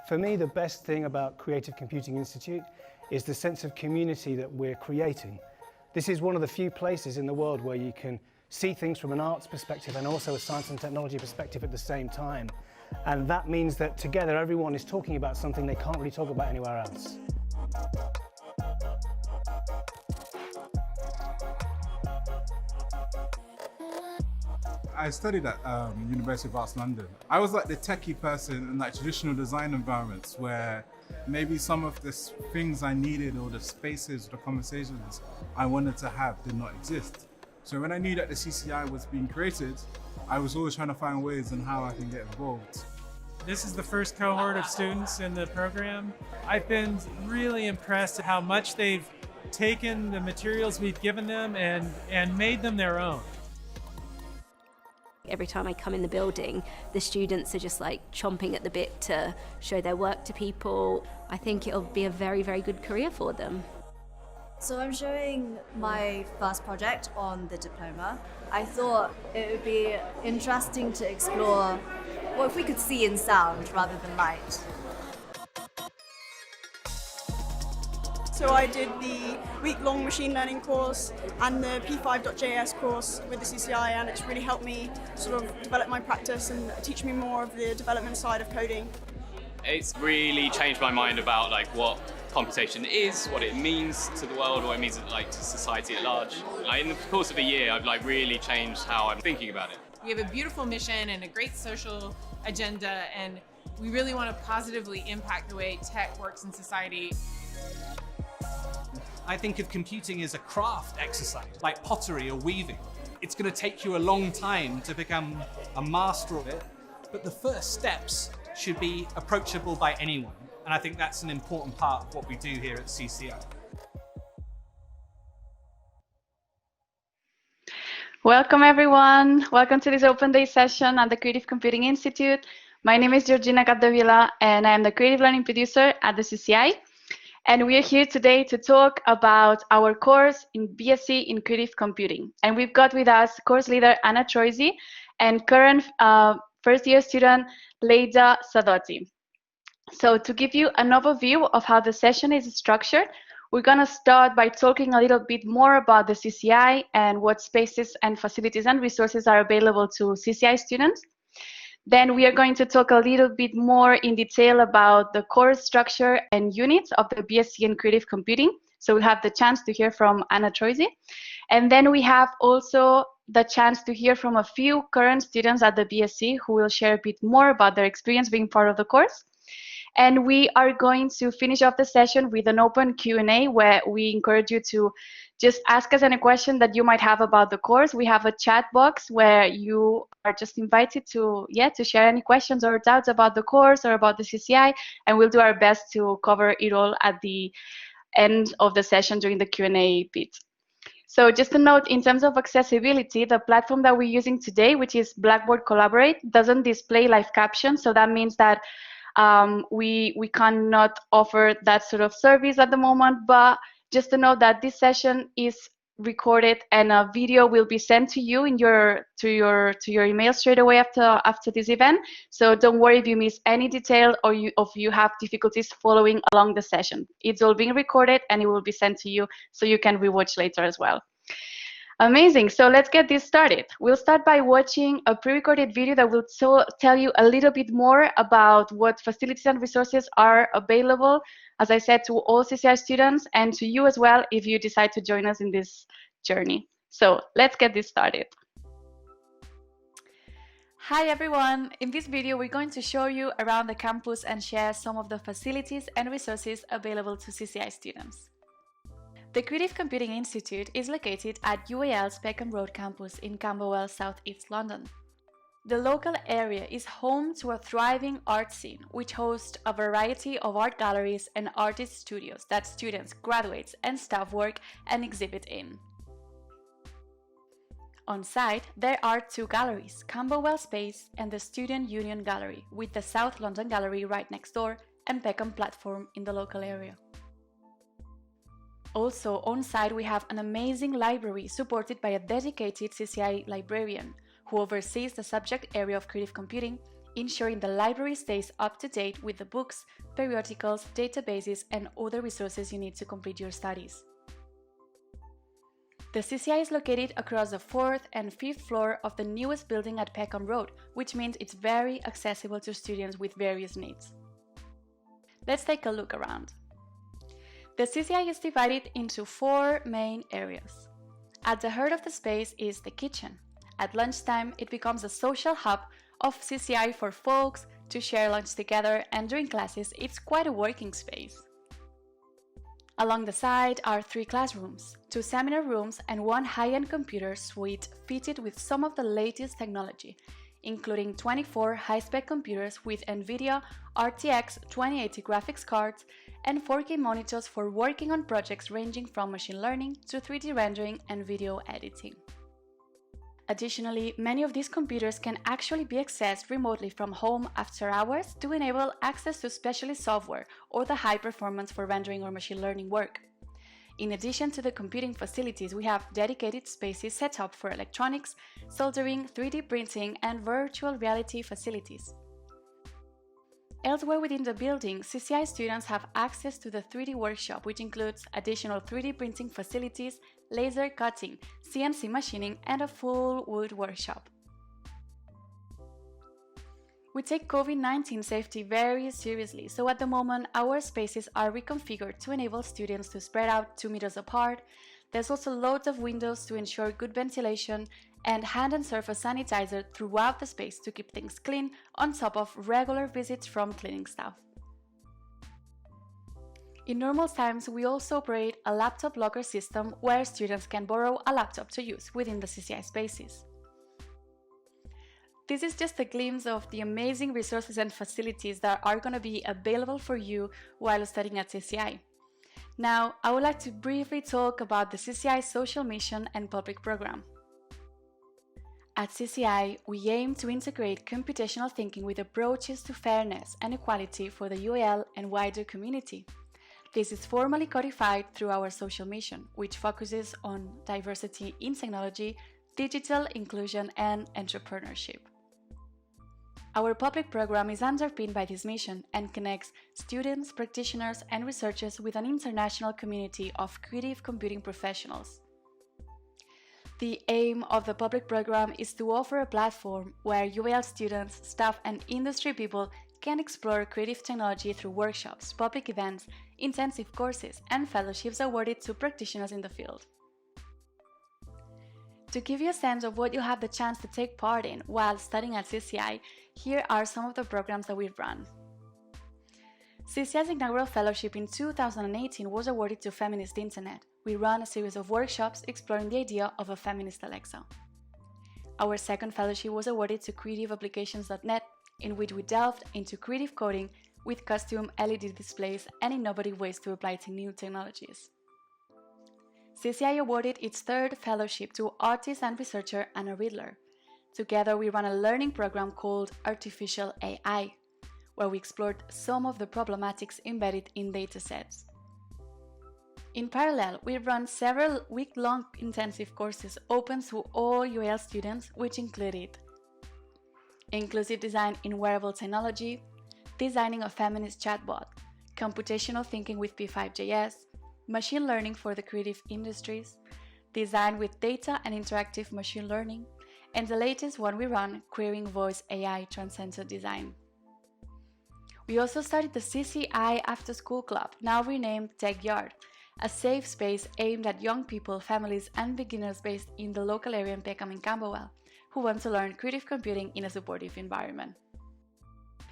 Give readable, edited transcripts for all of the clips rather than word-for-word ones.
For me, the best thing about Creative Computing Institute is the sense of community that we're creating. This is one of the few places in the world where you can see things from an arts perspective and also a science and technology perspective at the same time. And that means that together everyone is talking about something they can't really talk about anywhere else. I studied at University of Arts London. I was like the techie person in like traditional design environments where maybe some of the things I needed or the spaces, the conversations I wanted to have did not exist. So when I knew that the CCI was being created, I was always trying to find ways on how I can get involved. This is the first cohort of students in the program. I've been really impressed at how much they've taken the materials we've given them and made them their own. Every time I come in the building, the students are just like chomping at the bit to show their work to people. I think it'll be a very, very good career for them. So I'm showing my first project on the diploma. I thought it would be interesting to explore what if we could see in sound rather than light. So I did the week-long machine learning course and the P5.js course with the CCI, and it's really helped me sort of develop my practice and teach me more of the development side of coding. It's really changed my mind about like what computation is, what it means to the world, what it means like to society at large. Like, in the course of a year, I've like really changed how I'm thinking about it. We have a beautiful mission and a great social agenda, and we really want to positively impact the way tech works in society. I think of computing as a craft exercise, like pottery or weaving. It's going to take you a long time to become a master of it, but the first steps should be approachable by anyone. And I think that's an important part of what we do here at CCI. Welcome everyone. Welcome to this open day session at the Creative Computing Institute. My name is Georgina Capdevila and I am the Creative Learning Producer at the CCI. And we are here today to talk about our course in BSc in Creative Computing. And we've got with us course leader Anna Troisi and current first year student Leida Sadotti. So to give you an overview of how the session is structured, we're going to start by talking a little bit more about the CCI and what spaces and facilities and resources are available to CCI students. Then we are going to talk a little bit more in detail about the course structure and units of the BSc in Creative Computing. So we have the chance to hear from Anna Troisi. And then we have also the chance to hear from a few current students at the BSc who will share a bit more about their experience being part of the course. And we are going to finish off the session with an open Q&A where we encourage you to just ask us any question that you might have about the course. We have a chat box where you are just invited to share any questions or doubts about the course or about the CCI, and we'll do our best to cover it all at the end of the session during the Q&A bit. So just a note, in terms of accessibility, the platform that we're using today, which is Blackboard Collaborate, doesn't display live captions. So that means that we cannot offer that sort of service at the moment, but just to know that this session is recorded and a video will be sent to you in your email straight away after this event. So don't worry if you miss any detail or you have difficulties following along the session. It's all being recorded and it will be sent to you so you can rewatch later as well. Amazing. So let's get this started. We'll start by watching a pre-recorded video that will tell you a little bit more about what facilities and resources are available, as I said, to all CCI students and to you as well if you decide to join us in this journey. So let's get this started. Hi everyone. In this video, we're going to show you around the campus and share some of the facilities and resources available to CCI students. The Creative Computing Institute is located at UAL's Peckham Road campus in Camberwell, South East London. The local area is home to a thriving art scene, which hosts a variety of art galleries and artist studios that students, graduates, and staff work and exhibit in. On site, there are two galleries, Camberwell Space and the Student Union Gallery, with the South London Gallery right next door and Peckham Platform in the local area. Also, on site we have an amazing library supported by a dedicated CCI librarian who oversees the subject area of creative computing ensuring the library stays up to date with the books, periodicals, databases, and other resources you need to complete your studies. The CCI is located across the 4th and 5th floor of the newest building at Peckham Road, which means it's very accessible to students with various needs. Let's take a look around. The CCI is divided into 4 main areas. At the heart of the space is the kitchen. At lunchtime, it becomes a social hub of CCI for folks to share lunch together, and during classes, it's quite a working space. Along the side are 3 classrooms, 2 seminar rooms, and 1 high-end computer suite fitted with some of the latest technology, including 24 high-spec computers with NVIDIA RTX 2080 graphics cards and 4K monitors for working on projects ranging from machine learning to 3D rendering and video editing. Additionally, many of these computers can actually be accessed remotely from home after hours to enable access to specialist software or the high performance for rendering or machine learning work. In addition to the computing facilities, we have dedicated spaces set up for electronics, soldering, 3D printing, and virtual reality facilities. Elsewhere within the building, CCI students have access to the 3D workshop, which includes additional 3D printing facilities, laser cutting, CNC machining, and a full wood workshop. We take COVID-19 safety very seriously, so at the moment our spaces are reconfigured to enable students to spread out 2 meters apart. There's also loads of windows to ensure good ventilation, and hand and surface sanitizer throughout the space to keep things clean, on top of regular visits from cleaning staff. In normal times, we also operate a laptop locker system where students can borrow a laptop to use within the CCI spaces. This is just a glimpse of the amazing resources and facilities that are going to be available for you while studying at CCI. Now, I would like to briefly talk about the CCI social mission and public program. At CCI, we aim to integrate computational thinking with approaches to fairness and equality for the UAL and wider community. This is formally codified through our social mission, which focuses on diversity in technology, digital inclusion, and entrepreneurship. Our public program is underpinned by this mission and connects students, practitioners, and researchers with an international community of creative computing professionals. The aim of the public program is to offer a platform where UAL students, staff, and industry people can explore creative technology through workshops, public events, intensive courses, and fellowships awarded to practitioners in the field. To give you a sense of what you have the chance to take part in while studying at CCI, here are some of the programs that we've run. CCI's inaugural fellowship in 2018 was awarded to Feminist Internet. We ran a series of workshops exploring the idea of a feminist Alexa. Our second fellowship was awarded to CreativeApplications.net, in which we delved into creative coding with custom LED displays and innovative ways to apply to new technologies. CCI awarded its third fellowship to artist and researcher Anna Riedler. Together, we ran a learning program called Artificial AI, where we explored some of the problematics embedded in datasets. In parallel, we run several week-long intensive courses open to all UAL students, which included inclusive design in wearable technology, designing a feminist chatbot, computational thinking with P5.js, machine learning for the creative industries, design with data and interactive machine learning, and the latest one we run, Querying Voice AI Transcendent Design. We also started the CCI After School Club, now renamed Tech Yard, a safe space aimed at young people, families, and beginners based in the local area in Peckham and Camberwell, who want to learn creative computing in a supportive environment.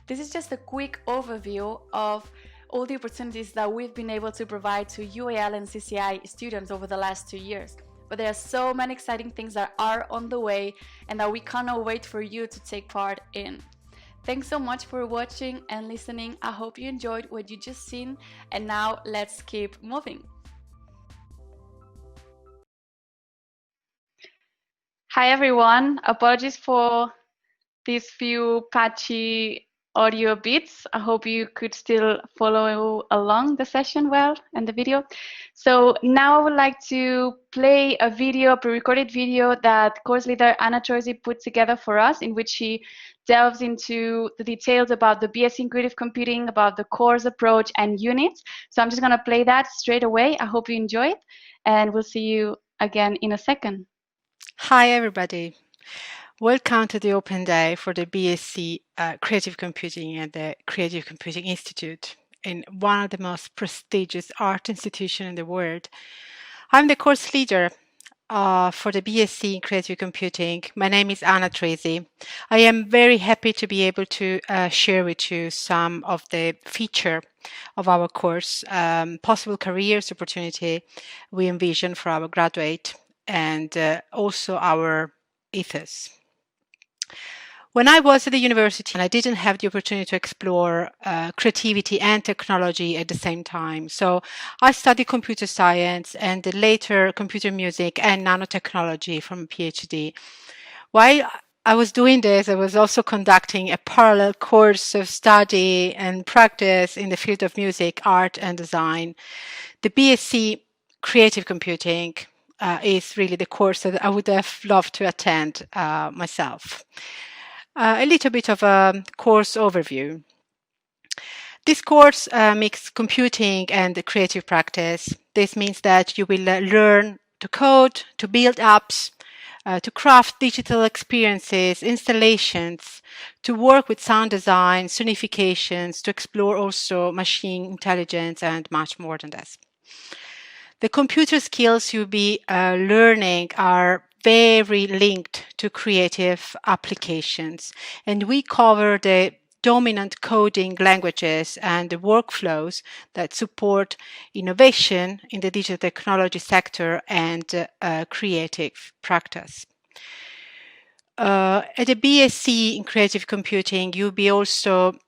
This is just a quick overview of all the opportunities that we've been able to provide to UAL and CCI students over the last 2 years. But there are so many exciting things that are on the way and that we cannot wait for you to take part in. Thanks so much for watching and listening. I hope you enjoyed what you just seen, and now let's keep moving. Hi everyone, apologies for these few patchy audio bits. I hope you could still follow along the session well and the video. So now I would like to play a video, pre-recorded video that course leader Anna Troisi put together for us, in which she delves into the details about the BSc in Creative Computing, about the course approach and units. So I'm just going to play that straight away. I hope you enjoy it, and we'll see you again in a second. Hi, everybody. Welcome to the Open Day for the BSc Creative Computing at the Creative Computing Institute, in one of the most prestigious art institutions in the world. I'm the course leader for the BSc in Creative Computing. My name is Anna Tresi. I am very happy to be able to share with you some of the feature of our course, possible careers opportunity we envision for our graduate, and also our ethos. When I was at the university, I didn't have the opportunity to explore creativity and technology at the same time. So I studied computer science and later computer music and nanotechnology from a PhD. While I was doing this, I was also conducting a parallel course of study and practice in the field of music, art, and design. The BSc Creative Computing is really the course that I would have loved to attend myself. A little bit of a course overview. This course mixes computing and creative practice. This means that you will learn to code, to build apps, to craft digital experiences, installations, to work with sound design, sonifications, to explore also machine intelligence, and much more than this. The computer skills you'll be learning are very linked to creative applications, and we cover the dominant coding languages and the workflows that support innovation in the digital technology sector and creative practice. At the BSc in Creative Computing, you'll be also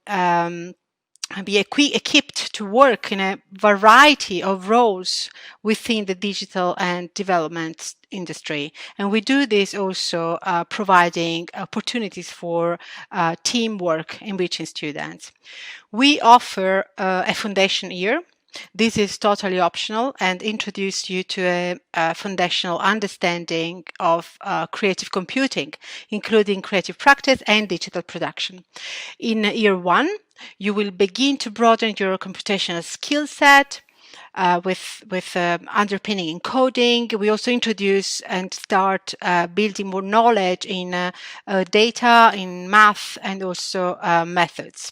be equipped to work in a variety of roles within the digital and development industry. And we do this also providing opportunities for teamwork, enriching students. We offer a foundation year. This is totally optional and introduce you to a foundational understanding of creative computing, including creative practice and digital production. In year one, you will begin to broaden your computational skill set with underpinning in coding. We also introduce and start building more knowledge in data, in math, and also methods.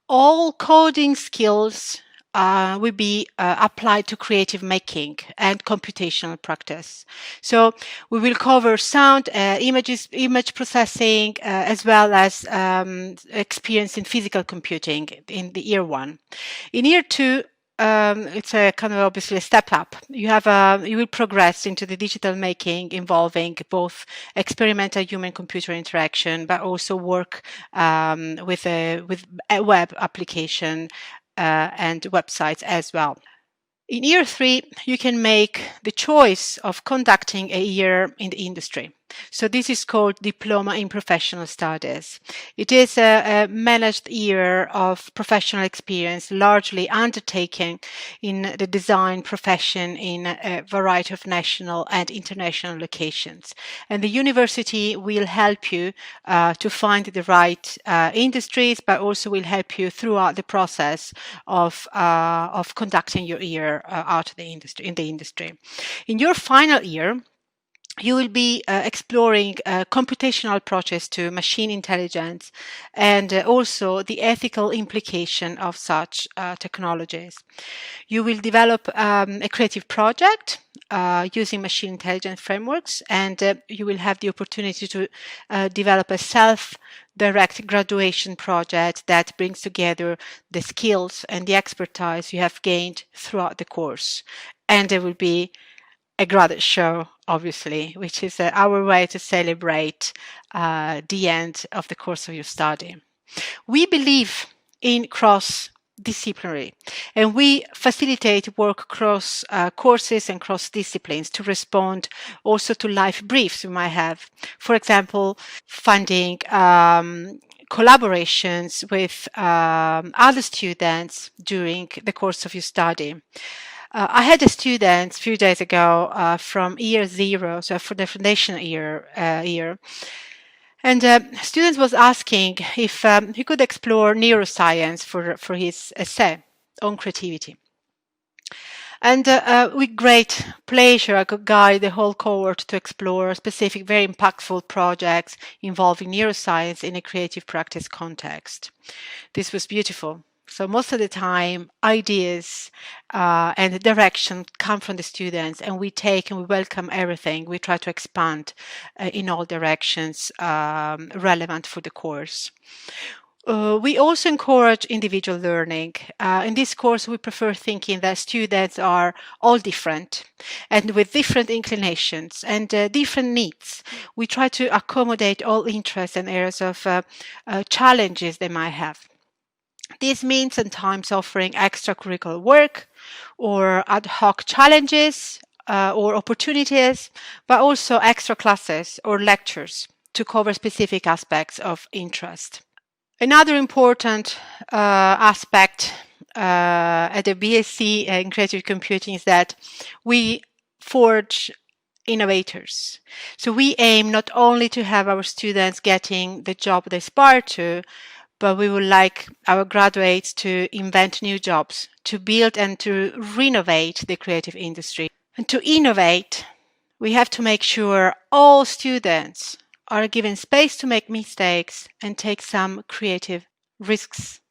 All coding skills will be applied to creative making and computational practice. So we will cover sound, image processing, as well as experience in physical computing in the year one. In year two, it's a kind of obviously a step up. You will progress into the digital making involving both experimental human-computer interaction, but also work with a web application and websites as well. In year three, you can make the choice of conducting a year in the industry. So this is called Diploma in Professional Studies. It is a managed year of professional experience, largely undertaken in the design profession in a variety of national and international locations. And the university will help you to find the right industries, but also will help you throughout the process of conducting your year out of the industry, in the industry. In your final year, you will be exploring computational approaches to machine intelligence and also the ethical implication of such technologies. You will develop a creative project using machine intelligence frameworks, and you will have the opportunity to develop a self-direct graduation project that brings together the skills and the expertise you have gained throughout the course. And there will be a graduate show, obviously, which is our way to celebrate the end of the course of your study. We believe in cross-disciplinary, and we facilitate work across courses and cross-disciplines to respond also to life briefs you might have. For example, funding collaborations with other students during the course of your study. I had a student a few days ago from year zero, so for the foundation year, And students was asking if he could explore neuroscience for his essay on creativity. And with great pleasure, I could guide the whole cohort to explore specific, very impactful projects involving neuroscience in a creative practice context. This was beautiful. So most of the time, ideas and direction come from the students, and we take and we welcome everything. We try to expand in all directions relevant for the course. We also encourage individual learning. In this course, we prefer thinking that students are all different and with different inclinations and different needs. We try to accommodate all interests and areas of challenges they might have. This means sometimes offering extracurricular work or ad hoc challenges or opportunities, but also extra classes or lectures to cover specific aspects of interest. Another important aspect at the BSc in Creative Computing is that we forge innovators. So we aim not only to have our students getting the job they aspire to, but we would like our graduates to invent new jobs, to build and to renovate the creative industry. And to innovate, we have to make sure all students are given space to make mistakes and take some creative risks.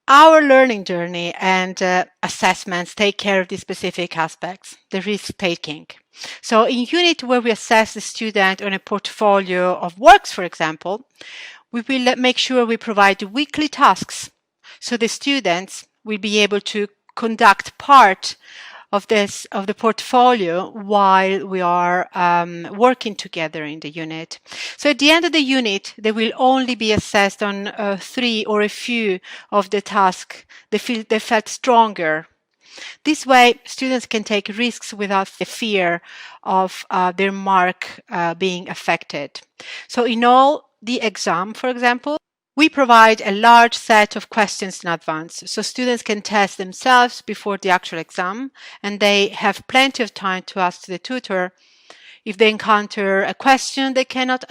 Our learning journey and assessments take care of these specific aspects, the risk-taking. So in unit where we assess the student on a portfolio of works, for example, we will make sure we provide weekly tasks so the students will be able to conduct part of the portfolio while we are working together in the unit. So at the end of the unit, they will only be assessed on 3 or a few of the tasks they felt stronger. This way, students can take risks without the fear of their mark being affected. So in all the exam, for example, we provide a large set of questions in advance, so students can test themselves before the actual exam, and they have plenty of time to ask the tutor if they encounter a question they cannot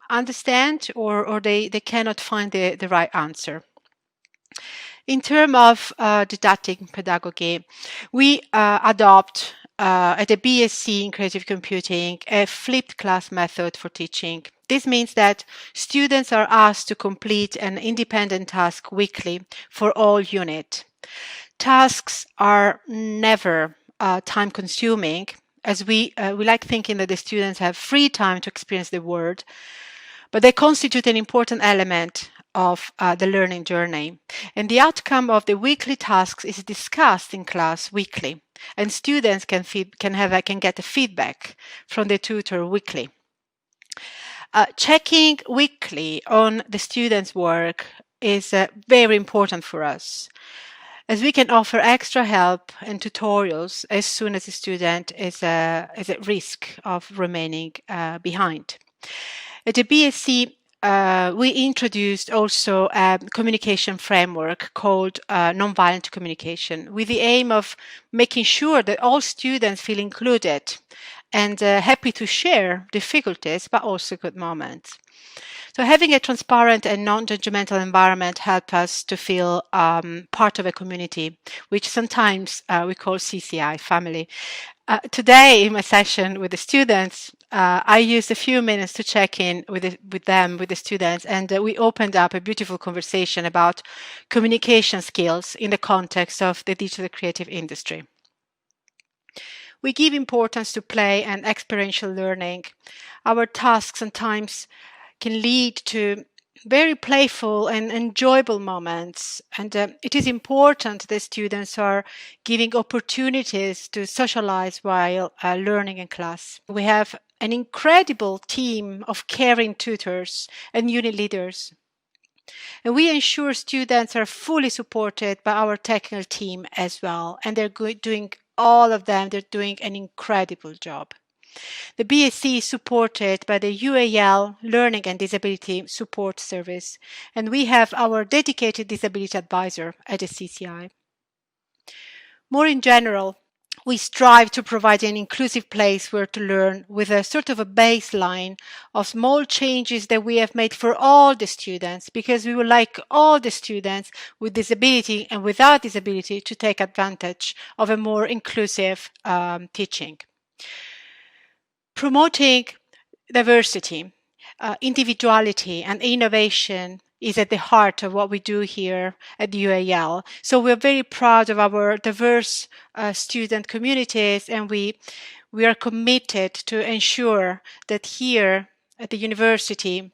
understand or they cannot find the right answer. In terms of didactic pedagogy, we adopt at the BSc in Creative Computing a flipped class method for teaching. This means that students are asked to complete an independent task weekly for all unit. Tasks are never time-consuming, as we like thinking that the students have free time to experience the world, but they constitute an important element of the learning journey. And the outcome of the weekly tasks is discussed in class weekly, and students can get a feedback from the tutor weekly. Checking weekly on the students' work is very important for us, as we can offer extra help and tutorials as soon as the student is at risk of remaining behind. At the BSc, we introduced also a communication framework called nonviolent communication, with the aim of making sure that all students feel included and happy to share difficulties, but also good moments. So having a transparent and non-judgmental environment helps us to feel part of a community, which sometimes we call CCI, family. Today in my session with the students, I used a few minutes to check in with the students, and we opened up a beautiful conversation about communication skills in the context of the digital creative industry. We give importance to play and experiential learning. Our tasks sometimes can lead to very playful and enjoyable moments, and it is important that students are giving opportunities to socialize while learning in class. We have an incredible team of caring tutors and unit leaders, and we ensure students are fully supported by our technical team as well, and they're doing an incredible job. The BSc is supported by the UAL Learning and Disability Support Service, and we have our dedicated disability advisor at the CCI. More in general, We strive to provide an inclusive place where to learn with a sort of a baseline of small changes that we have made for all the students, because we would like all the students with disability and without disability to take advantage of a more inclusive teaching. Promoting diversity, individuality and innovation is at the heart of what we do here at UAL. So we're very proud of our diverse student communities, and we are committed to ensure that here at the university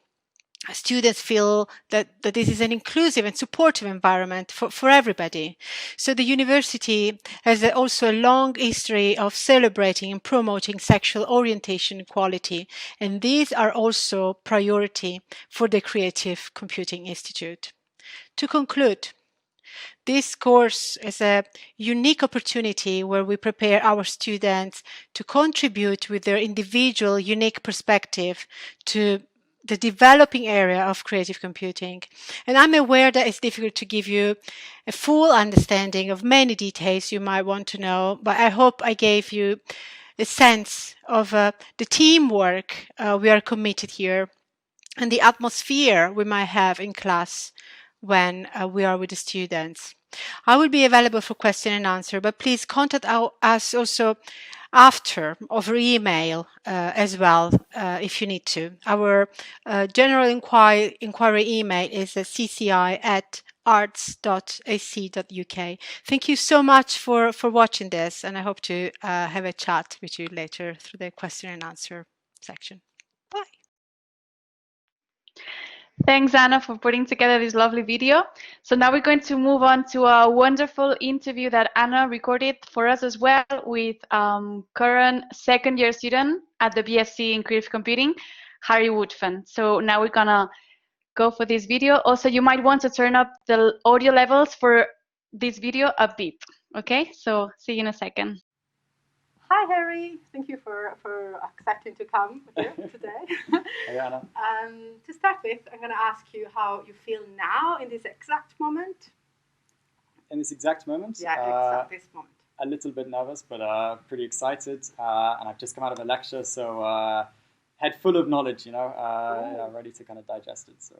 students feel that this is an inclusive and supportive environment for everybody. So the university has also a long history of celebrating and promoting sexual orientation equality, and these are also priority for the Creative Computing Institute. To conclude, this course is a unique opportunity where we prepare our students to contribute with their individual unique perspective to the developing area of creative computing. And I'm aware that it's difficult to give you a full understanding of many details you might want to know, but I hope I gave you a sense of the teamwork we are committed here and the atmosphere we might have in class when we are with the students. I will be available for question and answer, but please contact us also after over email as well if you need to. Our general inquiry email is cci@arts.ac.uk. Thank you so much for watching this, and I hope to have a chat with you later through the question and answer section. Bye. Thanks, Anna, for putting together this lovely video. So now we're going to move on to a wonderful interview that Anna recorded for us as well with current second-year student at the BSc in Creative Computing, Harry Woodfin. So now we're gonna go for this video. Also, you might want to turn up the audio levels for this video a bit. Okay, so see you in a second. Hi, Harry. Thank you for accepting to come here today. Hey, Anna. To start with, I'm going to ask you how you feel now in this exact moment. In this exact moment? Yeah, exact this moment. A little bit nervous, but pretty excited. And I've just come out of a lecture, so head full of knowledge, you know, yeah, ready to kind of digest it. So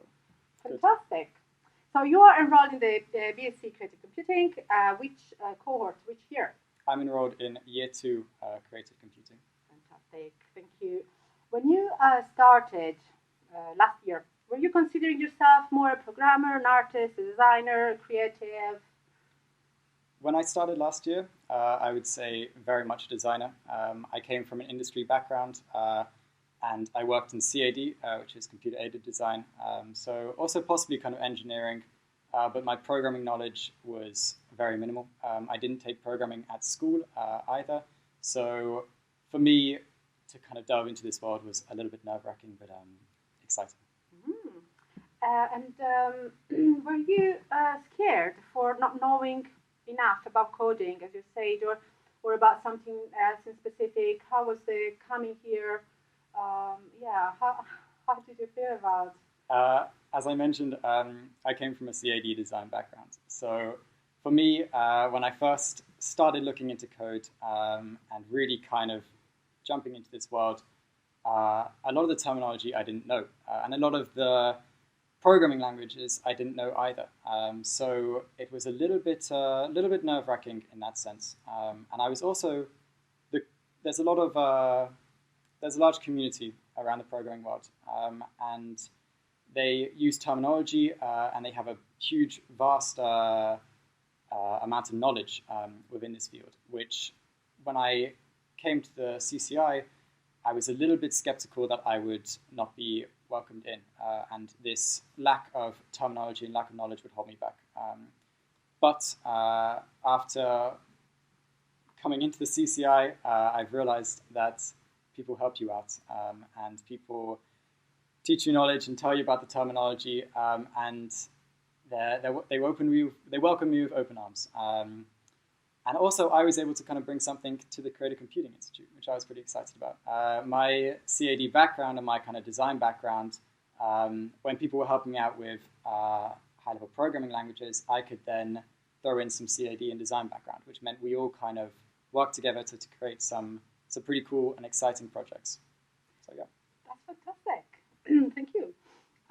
fantastic. Good. So you are enrolled in the BSc Creative Computing. Which cohort, which year? I'm enrolled in year 2 creative computing. Fantastic, thank you. When you started last year, were you considering yourself more a programmer, an artist, a designer, a creative? When I started last year, I would say very much a designer. I came from an industry background and I worked in CAD, which is computer-aided design. So also possibly kind of engineering, but my programming knowledge was very minimal. I didn't take programming at school either. So for me to kind of delve into this world was a little bit nerve-wracking, but exciting. Were you scared for not knowing enough about coding, as you said, or about something else in specific? How was the coming here? Yeah, how did you feel about? As I mentioned, I came from a CAD design background. So for me, when I first started looking into code and really kind of jumping into this world, a lot of the terminology I didn't know, and a lot of the programming languages I didn't know either. So it was a little bit nerve-wracking in that sense. And I was also there's a large community around the programming world, and they use terminology and they have a huge, vast amount of knowledge within this field, which when I came to the CCI, I was a little bit skeptical that I would not be welcomed in, and this lack of terminology and lack of knowledge would hold me back. But after coming into the CCI, I've realized that people help you out, and people teach you knowledge and tell you about the terminology, and they welcome you with open arms. And also, I was able to kind of bring something to the Creative Computing Institute, which I was pretty excited about. My CAD background and my kind of design background, when people were helping me out with high-level programming languages, I could then throw in some CAD and design background, which meant we all kind of work together to create some pretty cool and exciting projects. So yeah. That's fantastic. Thank you.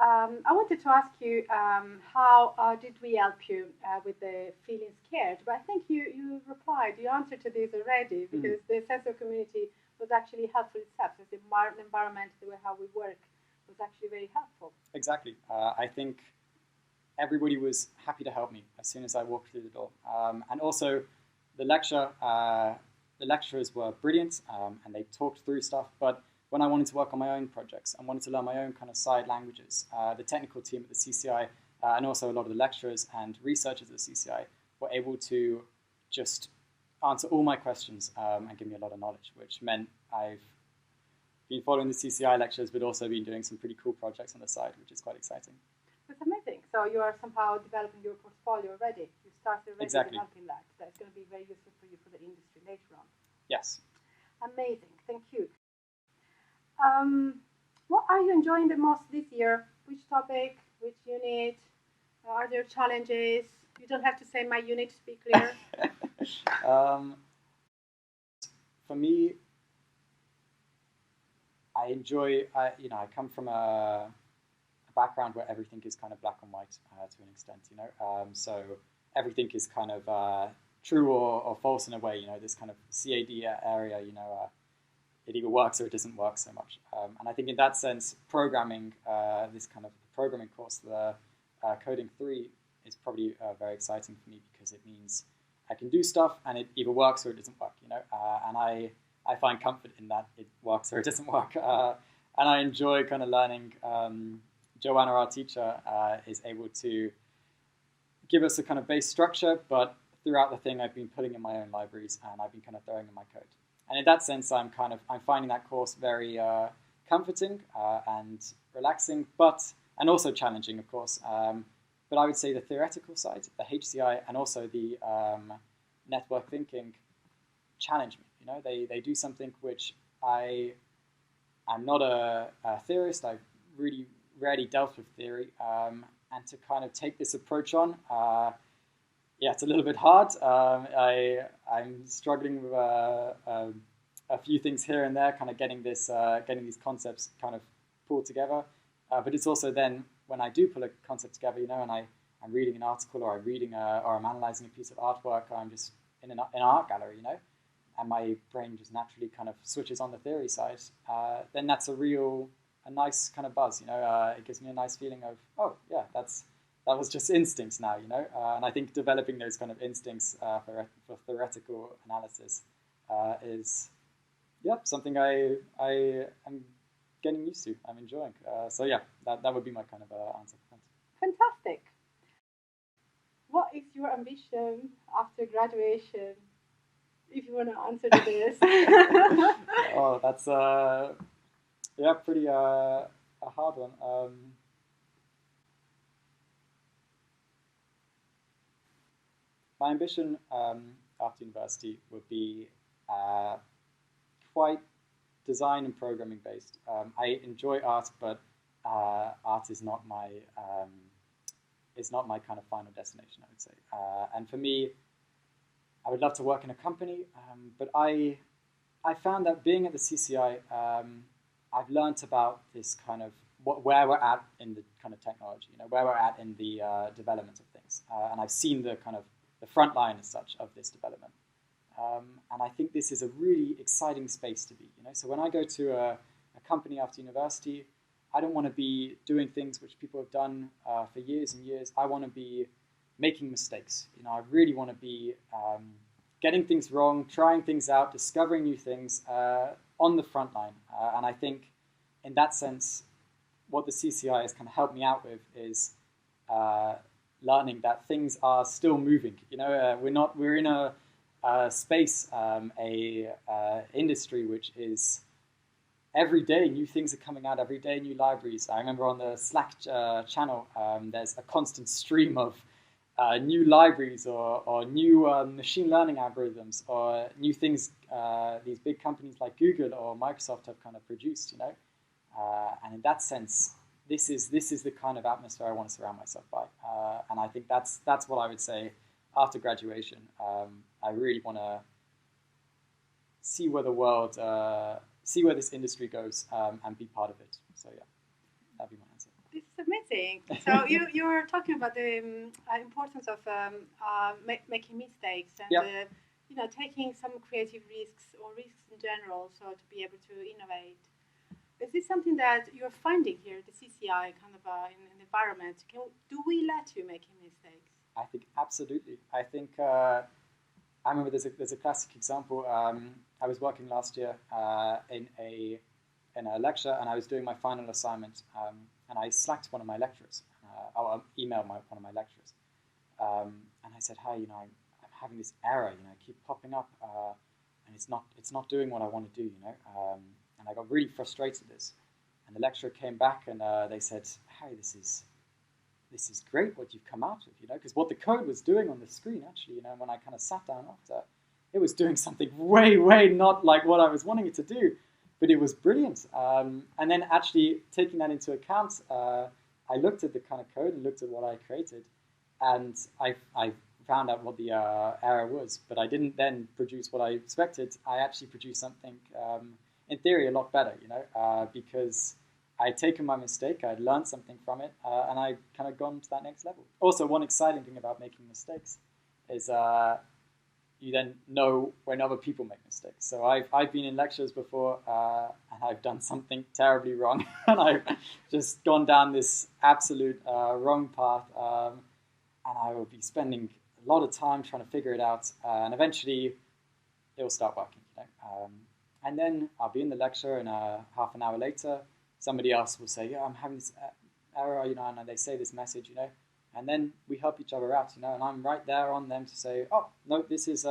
I wanted to ask you how did we help you with the feeling scared? But I think you replied, you answered to this already, because the sense of community was actually helpful itself. So the environment, the way how we work was actually very helpful. Exactly. I think everybody was happy to help me as soon as I walked through the door. And also the lecturers were brilliant and they talked through stuff, but when I wanted to work on my own projects and wanted to learn my own kind of side languages, the technical team at the CCI and also a lot of the lecturers and researchers at the CCI were able to just answer all my questions and give me a lot of knowledge, which meant I've been following the CCI lectures, but also been doing some pretty cool projects on the side, which is quite exciting. That's amazing. So you are somehow developing your portfolio already. You started already developing that. That's going to be very useful for you for the industry later on. Yes. Amazing. Thank you. What are you enjoying the most this year? Which topic? Which unit? Are there challenges? You don't have to say my unit to be clear. For me, I enjoy, I come from a background where everything is kind of black and white to an extent, so everything is kind of true or false in a way, this kind of CAD area, it either works or it doesn't work so much. And I think in that sense, programming, this kind of programming course, the Coding 3, is probably very exciting for me because it means I can do stuff and it either works or it doesn't work, and I find comfort in that it works or it doesn't work. And I enjoy kind of learning. Joanna, our teacher, is able to give us a kind of base structure, but throughout the thing I've been putting in my own libraries and I've been kind of throwing in my code. And in that sense, I'm finding that course very comforting and relaxing, and also challenging, of course. But I would say the theoretical side, the HCI, and also the network thinking challenge me. They do something which I'm not a theorist. I've really rarely dealt with theory, and to kind of take this approach on, it's a little bit hard. I'm struggling with a few things here and there, kind of getting these concepts kind of pulled together. But it's also then when I do pull a concept together, and I'm reading an article or I'm analyzing a piece of artwork, or I'm just in an art gallery, and my brain just naturally kind of switches on the theory side. Then that's a nice kind of buzz, it gives me a nice feeling of, oh yeah, that was just instincts now, and I think developing those kind of instincts for theoretical analysis is something I am getting used to. I'm enjoying. So yeah, that would be my kind of answer. Fantastic. What is your ambition after graduation? If you want to answer to this. Oh, that's pretty a hard one. My ambition after university would be quite design and programming based. I enjoy art, but art is not my kind of final destination, I would say. And for me, I would love to work in a company, but I found that being at the CCI, I've learnt about this kind of where we're at in the kind of technology, where we're at in the development of things, and I've seen the kind of the front line as such of this development. And I think this is a really exciting space to be. So when I go to a company after university, I don't want to be doing things which people have done for years and years. I want to be making mistakes. I really want to be getting things wrong, trying things out, discovering new things on the front line. And I think in that sense, what the CCI has kind of helped me out with is learning that things are still moving. We're in a space, industry which is every day new things are coming out, every day new libraries. I remember on the Slack channel, there's a constant stream of new libraries or new machine learning algorithms or new things these big companies like Google or Microsoft have kind of produced, and in that sense, this is the kind of atmosphere I want to surround myself by, and I think that's what I would say after graduation. I really want to see where the world, see where this industry goes, and be part of it. So yeah, that'd be my answer. This is amazing. So you were talking about the importance of making mistakes and Yep. taking some creative risks or risks in general, so to be able to innovate. Is this something that you're finding here at the CCI kind of in the environment? Do we let you making mistakes? I think absolutely. I think I remember there's a classic example. I was working last year in a lecture, and I was doing my final assignment, and I slacked one of my lecturers, or emailed one of my lecturers, and I said, "Hi, I'm having this error. It keeps popping up, and it's not doing what I want to do. And I got really frustrated with this. And the lecturer came back, and they said, "Harry, this is great what you've come out with, because what the code was doing on the screen, actually, when I kind of sat down after, it was doing something way, way not like what I was wanting it to do, but it was brilliant." And then actually taking that into account, I looked at the kind of code and looked at what I created, and I found out what the error was, but I didn't then produce what I expected. I actually produced something, in theory, a lot better, because I'd taken my mistake, I'd learned something from it, and I kind of gone to that next level. Also, one exciting thing about making mistakes is you then know when other people make mistakes. So I've been in lectures before, and I've done something terribly wrong, and I've just gone down this absolute wrong path, and I will be spending a lot of time trying to figure it out, and eventually it will start working. And then I'll be in the lecture, and half an hour later, somebody else will say, "Yeah, I'm having this error," and they say this message, and then we help each other out, and I'm right there on them to say, "Oh, no, this is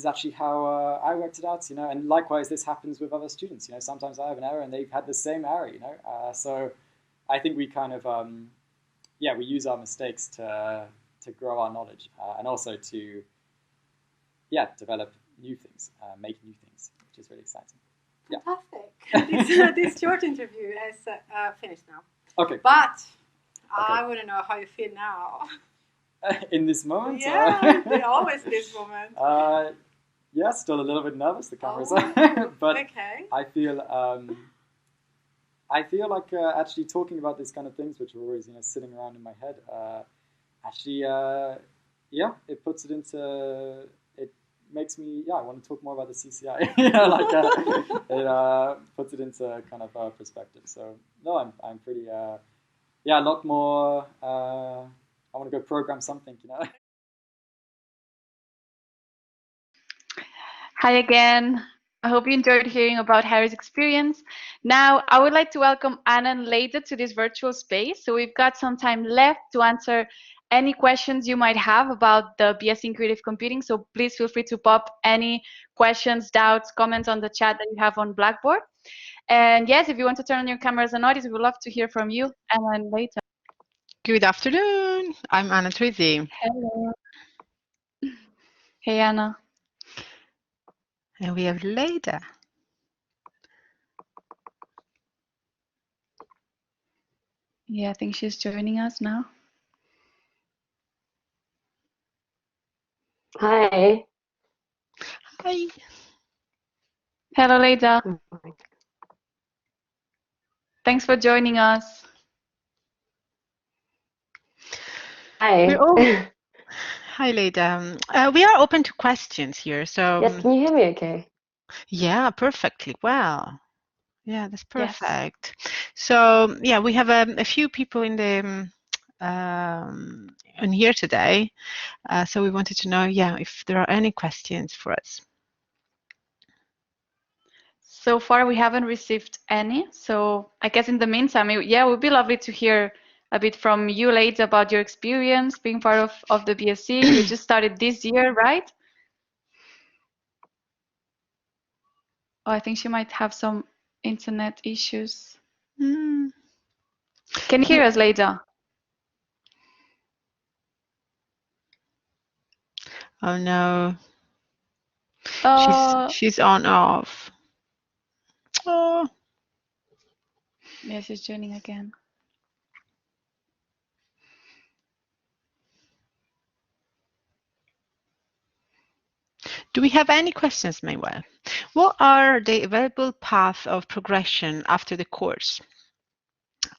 actually how I worked it out," and likewise, this happens with other students. Sometimes I have an error, and they've had the same error, so I think we kind of, we use our mistakes to grow our knowledge, and also to, develop new things, make new things, which is really exciting. Yeah. Fantastic. This short interview has finished now. Okay. But I want to know how you feel now. In this moment? Yeah, always this moment. Yeah, still a little bit nervous, the camera's but okay. I feel like actually talking about these kind of things, which are always sitting around in my head, actually, it puts it into, it makes me, I want to talk more about the CCI. It puts it into kind of perspective. So no, I'm pretty, a lot more, I want to go program something, Hi again. I hope you enjoyed hearing about Harry's experience. Now, I would like to welcome Anna and Leida to this virtual space. So we've got some time left to answer any questions you might have about the BSc in Creative Computing. So please feel free to pop any questions, doubts, comments on the chat that you have on Blackboard. And yes, if you want to turn on your cameras and audience, we would love to hear from you. And then later. Good afternoon. I'm Anna Trisi. Hello. Hey, Anna. And we have Leida. Yeah, I think she's joining us now. Hi. Hi. Hello, Leida. Thanks for joining us. Hi. Hi, Leida. We are open to questions here. So Yes, can you hear me okay? Yeah, perfectly well. Yeah, that's perfect. Yes. So yeah, we have a few people in the on here today. So we wanted to know, if there are any questions for us. So far, we haven't received any. So I guess in the meantime, it would be lovely to hear a bit from you, Leida, about your experience being part of the BSc. You just started this year, right? Oh, I think she might have some internet issues. Mm. Can you hear us, Leida? Oh no. Oh. She's on off. Oh. Yeah, she's joining again. Do we have any questions, meanwhile? What are the available paths of progression after the course?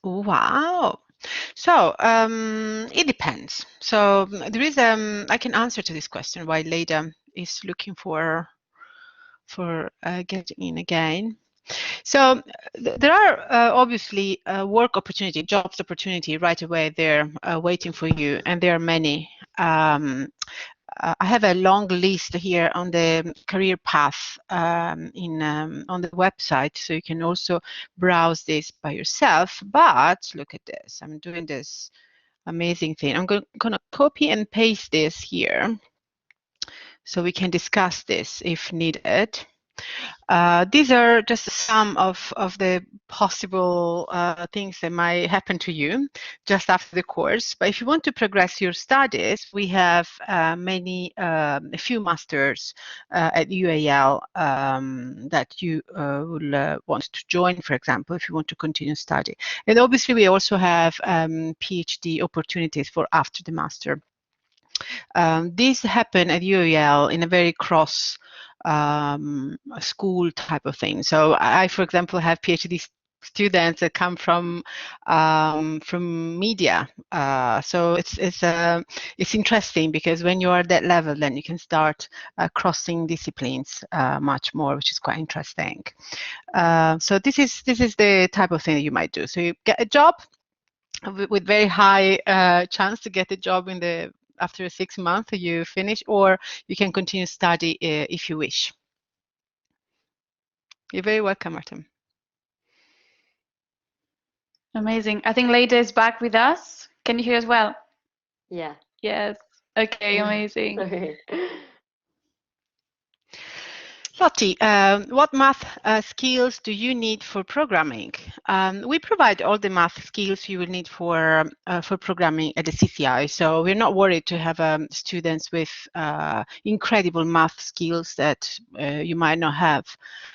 Wow. So it depends. So there is I can answer to this question while Leda is looking for getting in again. So there are obviously work opportunity, jobs opportunity right away there waiting for you, and there are many. I have a long list here on the career path on the website, so you can also browse this by yourself. But look at this, I'm doing this amazing thing. I'm going to copy and paste this here so we can discuss this if needed. These are just some of the possible things that might happen to you just after the course. But if you want to progress your studies, we have a few masters at UAL that you will want to join, for example, if you want to continue study. And obviously, we also have PhD opportunities for after the master. These happen at UAL in a very cross school type of thing. So I, for example, have PhD students that come from media. So it's interesting because when you are at that level, then you can start crossing disciplines much more, which is quite interesting. So this is the type of thing that you might do. So you get a job with very high chance to get a job after 6 months you finish, or you can continue study if you wish. You're very welcome, Martin. Amazing. I think Leda is back with us. Can you hear as well? Yeah. Yes. Okay, amazing. Okay. Lottie, what math skills do you need for programming? We provide all the math skills you will need for programming at the CCI. So we're not worried to have students with incredible math skills that you might not have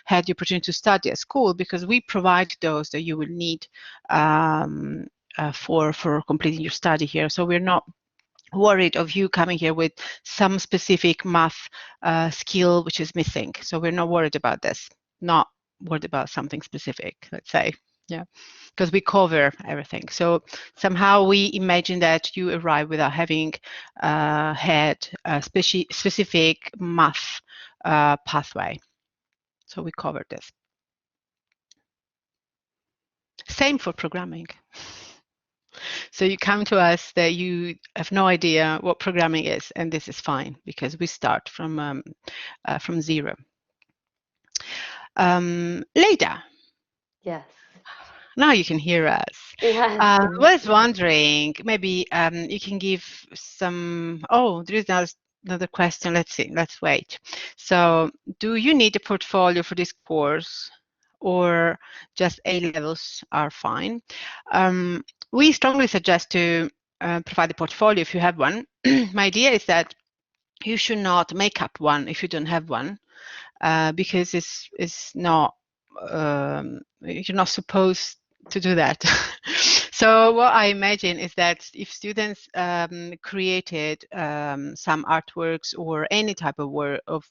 had the opportunity to study at school, because we provide those that you will need for completing your study here. So we're not worried of you coming here with some specific math skill which is missing. So we're not worried about this, not worried about something specific, let's say. Yeah, because we cover everything. So somehow we imagine that you arrive without having had a specific math pathway. So we covered this. Same for programming. So you come to us that you have no idea what programming is, and this is fine because we start from zero. Leda. Yes. Now you can hear us. Yes. I was wondering, maybe you can give some. Oh, there is another question. Let's see. Let's wait. So, do you need a portfolio for this course, or just A levels are fine? We strongly suggest to provide a portfolio if you have one. My idea is that you should not make up one if you don't have one, because it's not you're not supposed to do that. So what I imagine is that if students created some artworks or any type of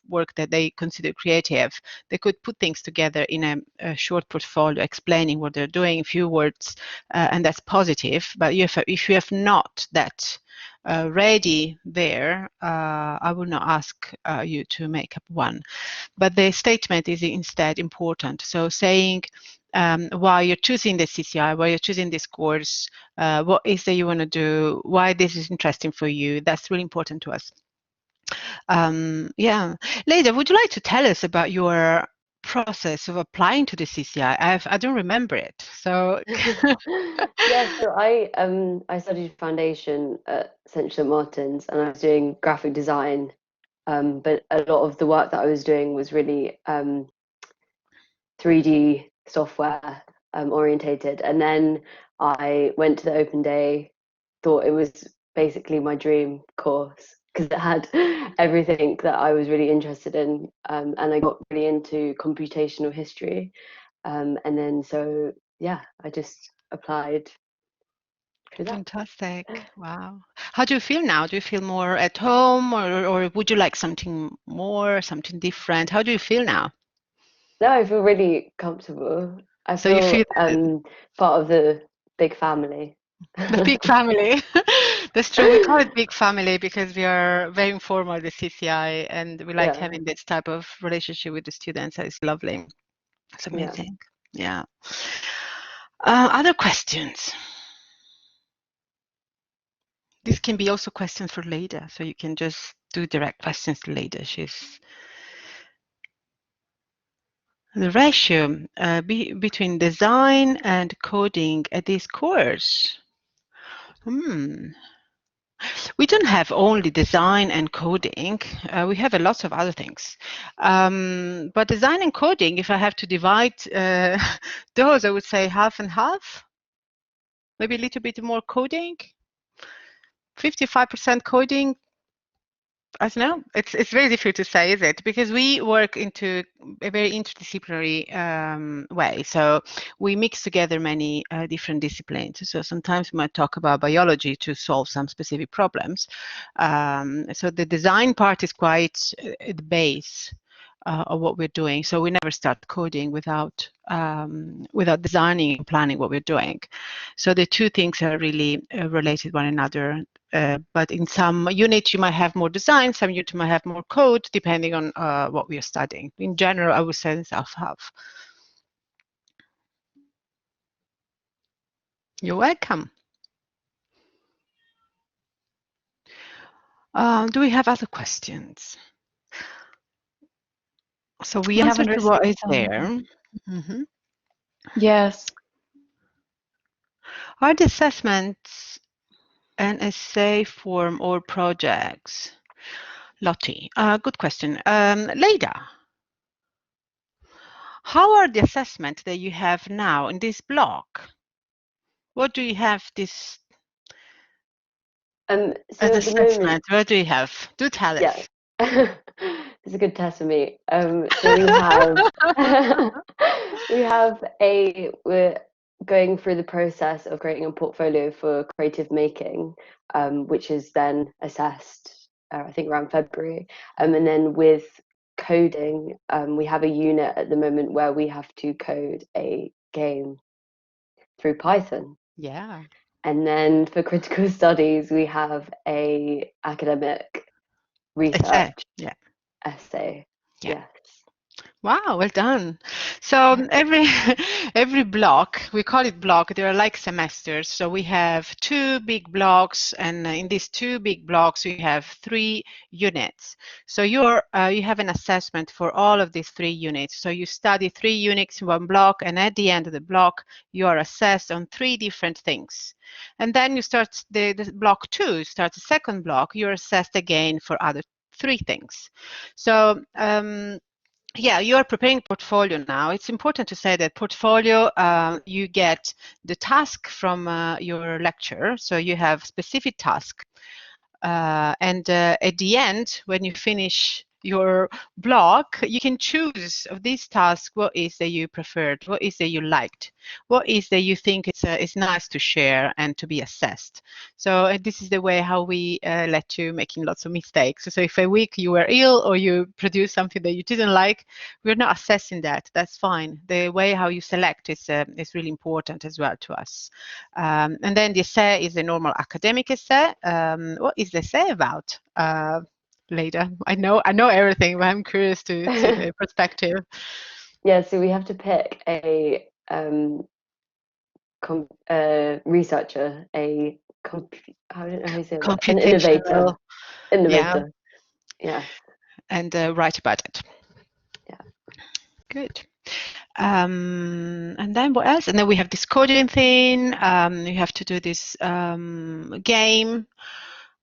work that they consider creative, they could put things together in a short portfolio explaining what they're doing in few words, and that's positive. But if you have not that ready there, I will not ask you to make up one. But the statement is instead important. So saying why you're choosing the CCI, why you're choosing this course, what is that you want to do, why this is interesting for you. That's really important to us. Yeah, Leda, would you like to tell us about your process of applying to the CCI? I don't remember it. So yeah, so I studied foundation at St. Martin's, and I was doing graphic design, but a lot of the work that I was doing was really 3D software orientated. And then I went to the Open Day, thought it was basically my dream course because it had everything that I was really interested in, and I got really into computational history, and then so yeah, I just applied for that. Fantastic. Wow. How do you feel now? Do you feel more at home, or would you like something more, something different? How do you feel now? No, I feel really comfortable. I So you feel feel part of the big family. the big family. That's true. We call it big family because we are very informal with CCI, and we like Yeah, having this type of relationship with the students. It's lovely. It's yeah. amazing. Yeah. Other questions? This can be also questions for Leda, so you can just do direct questions to Leda. She's the ratio between design and coding at this course. We don't have only design and coding. We have a lot of other things. But design and coding, if I have to divide those, I would say half and half. Maybe a little bit more coding. 55% coding. I don't know. It's very difficult to say, is it? Because we work into a very interdisciplinary way. So we mix together many different disciplines. So sometimes we might talk about biology to solve some specific problems. So the design part is quite at the base of what we're doing. So we never start coding without designing and planning what we're doing. So the two things are really related one another. But in some units you might have more design, some units might have more code, depending on what we are studying. In general, I would say it's half-half. You're welcome. Do we have other questions? So we Haven't answered what is received there. Yes. Are the assessments an essay form or projects? Lottie, good question. Leda, how are the assessments that you have now in this block? What do you have this So as at the assessment? moment, What do you have? Do tell us. yeah, it's a good test for me. So we have we're going through the process of creating a portfolio for creative making, which is then assessed, I think around February. And then with coding, we have a unit at the moment where we have to code a game through Python. Yeah. And then for critical studies, we have a academic research essay. Yeah. Wow, well done. So every block, we call it block, they are like semesters. So we have two big blocks, and in these two big blocks we have 3 units. So you have an assessment for all of these 3 units. So you study 3 units in one block, and at the end of the block you are assessed on 3 different things. And then you start the block 2, start the second block, you're assessed again for other 3 things. So yeah, you are preparing portfolio now. It's important to say that portfolio, you get the task from your lecturer. So you have specific task. And at the end, when you finish your block, you can choose of these tasks what is that you preferred, what is that you liked, what is that you think it's nice to share and to be assessed. So this is the way how we let you making lots of mistakes. So if a week you were ill or you produced something that you didn't like, we're not assessing that. That's fine. The way how you select is really important as well to us. And then the essay is a normal academic essay. What is the essay about? Later, I know everything, but I'm curious to the perspective. Yeah, so we have to pick a researcher, I don't know how you say that, an innovator. Yeah. And write about it. Yeah. Good. And then what else? And then we have this coding thing. You have to do this game.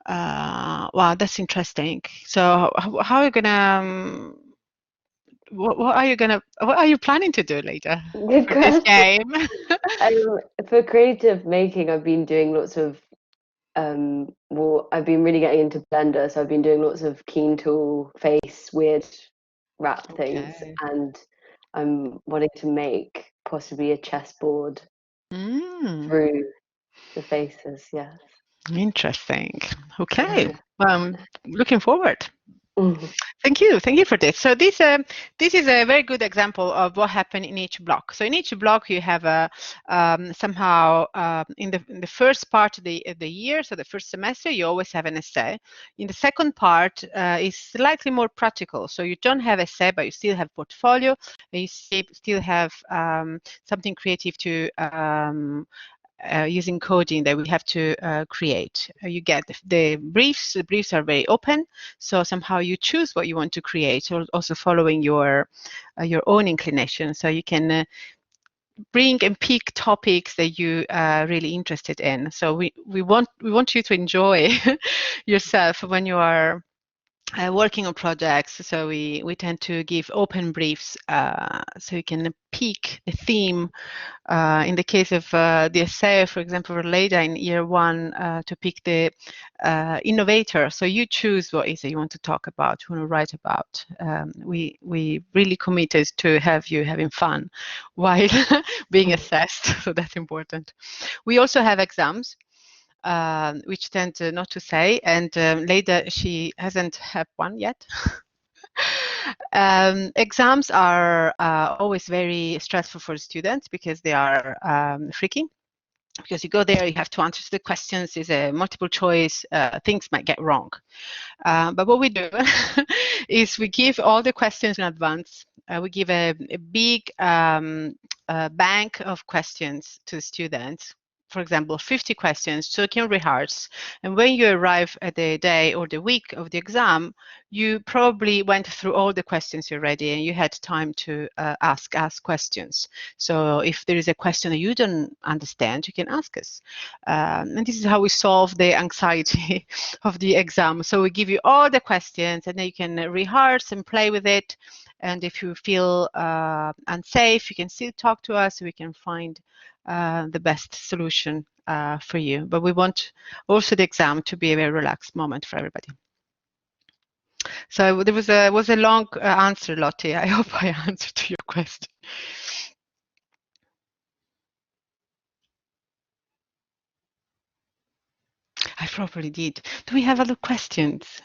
Wow, that's interesting. So how are you gonna? What are you planning to do later Good for this question. game? For creative making, I've been doing lots of. I've been really getting into Blender, so I've been doing lots of Keen Tool face weird wrap things, and I'm wanting to make possibly a chessboard through the faces. Yes. Interesting. Okay. Looking forward. Thank you for this. So this is a very good example of what happened in each block. So in each block you have a somehow in the first part of the year, so the first semester, you always have an essay. In the second part is slightly more practical. So you don't have essay, but you still have portfolio, and you still have something creative to using coding that we have to create. You get the briefs. The briefs are very open, so somehow you choose what you want to create, also following your own inclination. So you can bring and pick topics that you are really interested in. So we want you to enjoy yourself when you are working on projects. So we tend to give open briefs, so you can pick the theme. In the case of the essay, for example, for Leda in year 1, to pick the innovator. So you choose what is it you want to talk about, you want to write about. We really committed to have you having fun while being assessed, so that's important. We also have exams, which tend not to say, and Leda, she hasn't had one yet. Exams are always very stressful for students because they are tricky. Because you go there, you have to answer the questions. It's a multiple choice. Things might get wrong. But what we do is we give all the questions in advance. We give a big bank of questions to the students. For example, 50 questions, so you can rehearse. And when you arrive at the day or the week of the exam, you probably went through all the questions already, and you had time to ask questions. So if there is a question that you don't understand, you can ask us. And this is how we solve the anxiety of the exam. So we give you all the questions, and then you can rehearse and play with it. And if you feel unsafe, you can still talk to us, so we can find the best solution for you. But we want also the exam to be a very relaxed moment for everybody. So there was a long answer, Lottie. I hope I answered to your question. I probably did. Do we have other questions?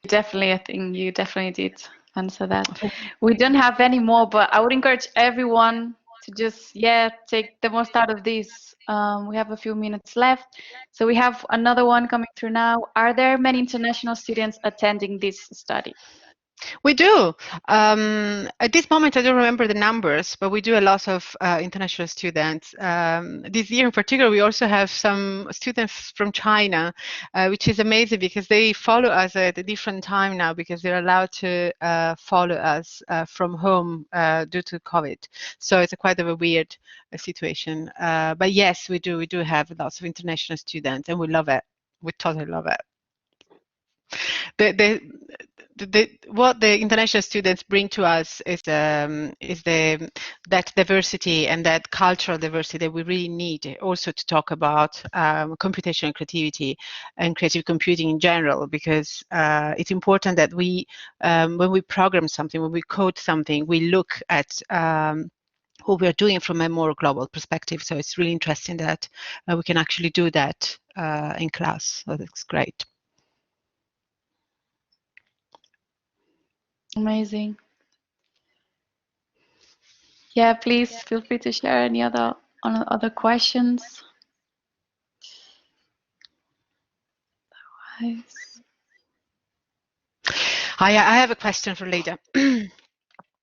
Definitely, I think you definitely did answer that. We don't have any more, but I would encourage everyone to just, take the most out of this. We have a few minutes left. So we have another one coming through now. Are there many international students attending this study? We do. At this moment, I don't remember the numbers, but we do a lot of international students. This year in particular, we also have some students from China, which is amazing because they follow us at a different time now because they're allowed to follow us from home due to COVID. So it's quite of a weird situation. But yes, we do. We do have lots of international students, and we love it. We totally love it. What the international students bring to us is that diversity and that cultural diversity that we really need also to talk about computational creativity and creative computing in general, because it's important that we, when we program something, when we code something, we look at what we are doing from a more global perspective. So it's really interesting that we can actually do that in class. So that's great. Amazing. Yeah, please feel free to share any other questions. I have a question for Leda.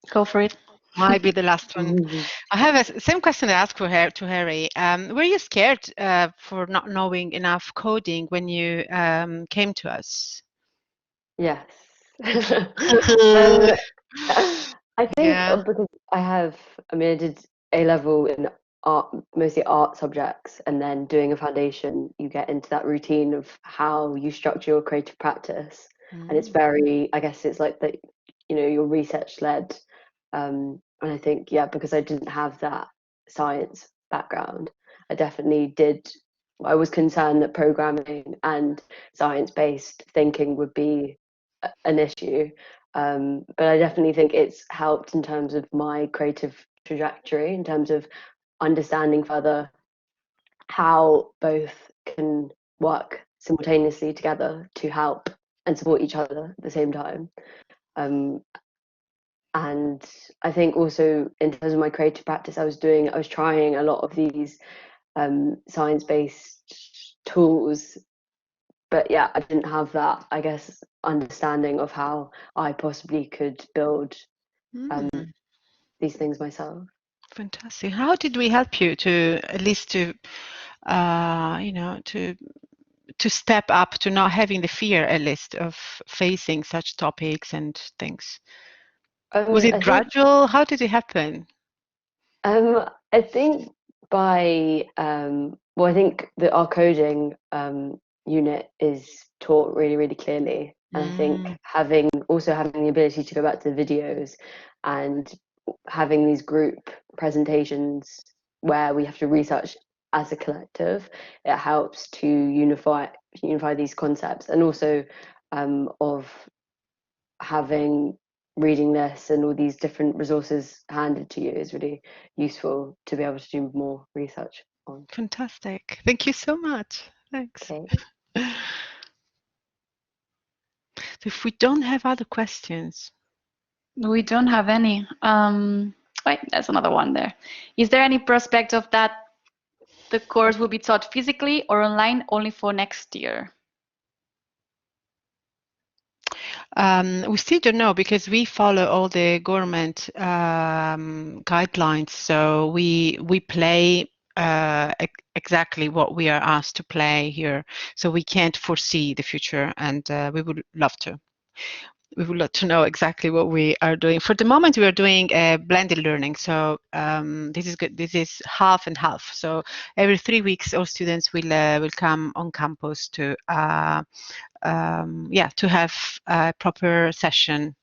Go for it. Might be the last one. I have a same question I asked to Harry. Were you scared for not knowing enough coding when you came to us? Yes. I think because I did A-level in art, mostly art subjects, and then doing a foundation, you get into that routine of how you structure your creative practice. And it's very, I guess it's like that, you're research led. And I think, because I didn't have that science background, I definitely I was concerned that programming and science-based thinking would be an issue. But I definitely think it's helped in terms of my creative trajectory, in terms of understanding further how both can work simultaneously together to help and support each other at the same time. And I think also in terms of my creative practice, I was trying a lot of these science-based tools, but yeah, I didn't have that, I guess, understanding of how I possibly could build these things myself. Fantastic. How did we help you to at least to to step up to not having the fear at least of facing such topics and things? Was it gradual? How did it happen? I think by I think that our coding unit is taught really, really clearly. And I think having the ability to go back to the videos and having these group presentations where we have to research as a collective, it helps to unify these concepts, and also of reading this and all these different resources handed to you is really useful to be able to do more research on. Fantastic. Thank you so much. Thanks. Okay. So if we don't have other questions. We don't have any. Wait, there's another one there. Is there any prospect of that the course will be taught physically or online only for next year? We still don't know because we follow all the government guidelines. So we play exactly what we are asked to play here. So we can't foresee the future, and we would love to. We would love to know exactly what we are doing. For the moment, we are doing blended learning. So this is good. This is half and half. So every 3 weeks, all students will come on campus to to have a proper session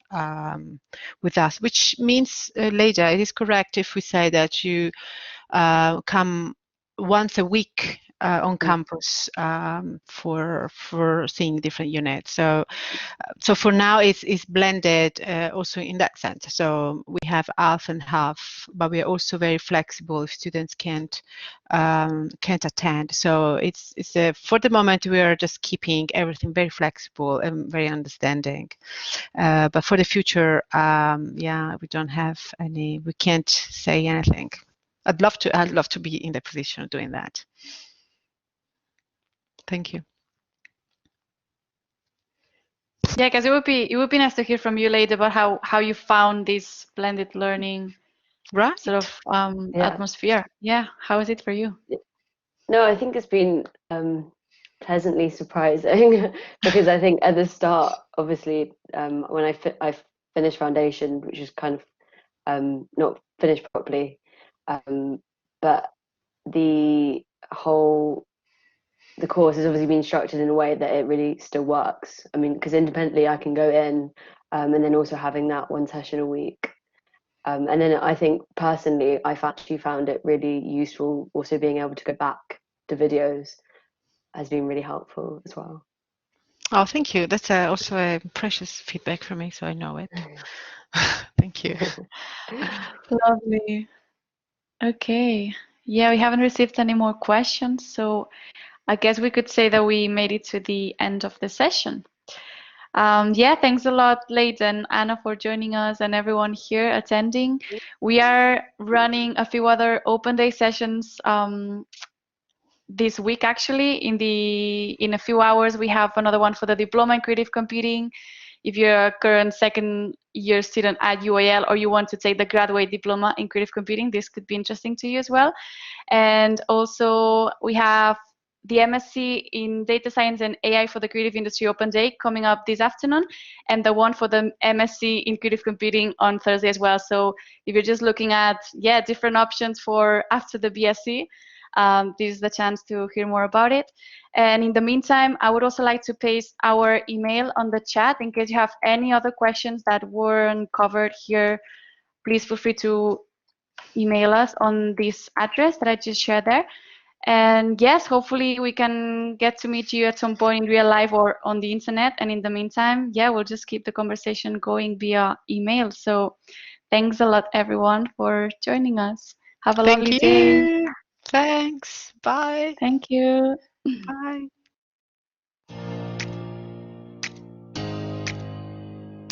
with us, which means later it is correct if we say that you come once a week on campus for seeing different units. So for now it's blended also in that sense. So we have half and half, but we are also very flexible if students can't attend. So it's for the moment we are just keeping everything very flexible and very understanding. But for the future, we don't have any. We can't say anything. I'd love to be in the position of doing that. Thank you. Yeah, because it would be nice to hear from you later about how you found this blended learning sort of atmosphere. Yeah, how is it for you? No, I think it's been pleasantly surprising because I think at the start, obviously, when I finished foundation, which is kind of not finished properly, but the course has obviously been structured in a way that it really still works. I mean, because independently I can go in and then also having that one session a week. And then I think personally, I've actually found it really useful also being able to go back to videos has been really helpful as well. Oh, thank you. That's also a precious feedback for me, so I know it. Thank you. Lovely. Okay. Yeah, we haven't received any more questions, so I guess we could say that we made it to the end of the session. Thanks a lot, Leite and Anna, for joining us and everyone here attending. We are running a few other open day sessions this week, actually. In a few hours, we have another one for the diploma in creative computing. If you're a current second year student at UAL or you want to take the graduate diploma in creative computing, this could be interesting to you as well. And also we have the MSc in data science and AI for the creative industry open day coming up this afternoon, and the one for the MSc in creative computing on Thursday as well. So if you're just looking at different options for after the BSc, this is the chance to hear more about it. And in the meantime, I would also like to paste our email on the chat in case you have any other questions that weren't covered here. Please feel free to email us on this address that I just shared there. And yes, hopefully we can get to meet you at some point in real life or on the internet. And in the meantime, we'll just keep the conversation going via email. So thanks a lot, everyone, for joining us. Have a lovely day. Thanks. Bye. Thank you. Bye.